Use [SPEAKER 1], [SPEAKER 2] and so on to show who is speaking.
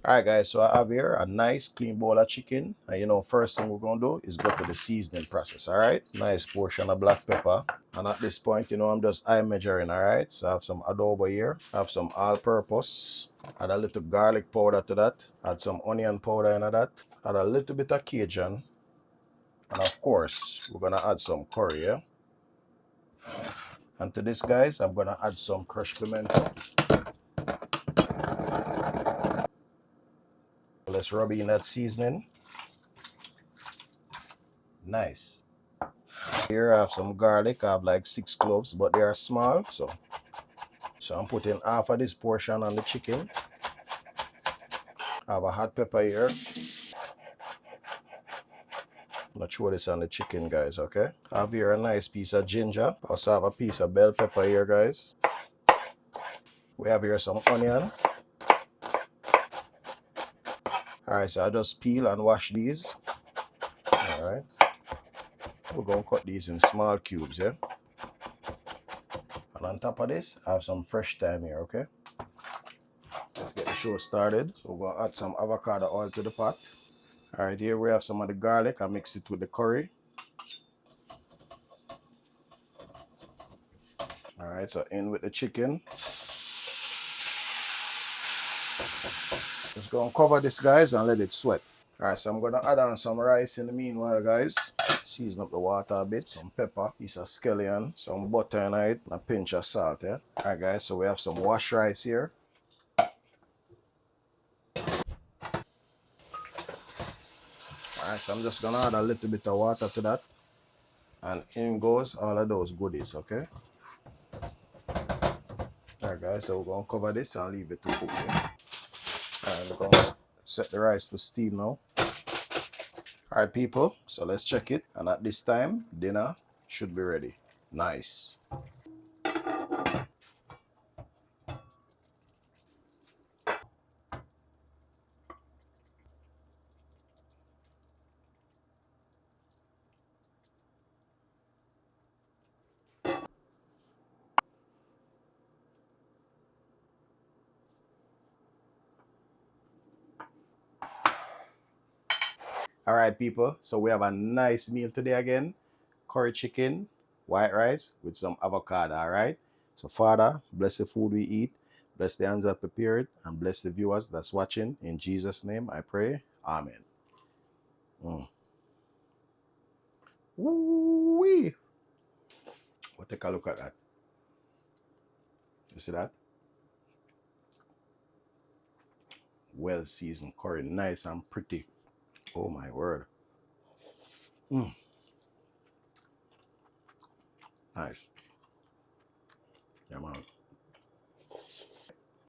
[SPEAKER 1] Alright guys, so I have here a nice clean bowl of chicken. And you know, first thing we're gonna do is go to the seasoning process, alright? Nice portion of black pepper. And at this point, you know, I'm just eye measuring, alright? So I have some adobo here. I have some all-purpose. Add a little garlic powder to that. Add some onion powder into that. Add a little bit of Cajun. And of course, we're gonna add some curry, yeah? And to this, guys, I'm gonna add some crushed pimento. Let's rub in that seasoning. Nice. Here I have some garlic. I have like 6 cloves, but they are small. So I'm putting half of this portion on the chicken. I have a hot pepper here. I'm gonna throw this on the chicken, guys, okay? I have here a nice piece of ginger. Also have a piece of bell pepper here, guys. We have here some onion. Alright, so I just peel and wash these. Alright. We're gonna cut these in small cubes, yeah? And on top of this, I have some fresh thyme here, okay? Let's get the show started. So we're gonna add some avocado oil to the pot. Alright, here we have some of the garlic. I mix it with the curry. Alright, so in with the chicken. Just gonna cover this, guys, and let it sweat. Alright, so I'm gonna add on some rice in the meanwhile, guys. Season up the water a bit, some pepper, piece of scallion, some butter in it, and a pinch of salt, yeah? Alright guys, so we have some washed rice here. Alright, so I'm just gonna add a little bit of water to that. And in goes all of those goodies, okay? Alright guys, so we're gonna cover this and leave it to cook, yeah? Alright, we're gonna set the rice to steam now. Alright people, so let's check it. And at this time, dinner should be ready. Nice. Alright people, so we have a nice meal today again. Curry chicken, white rice with some avocado, alright? So Father, bless the food we eat, bless the hands that prepare it, and bless the viewers that's watching. In Jesus' name I pray, amen. Woo-wee. Well, take a look at that. You see that? Well seasoned curry, nice and pretty. Oh my word. Nice. Yeah, man.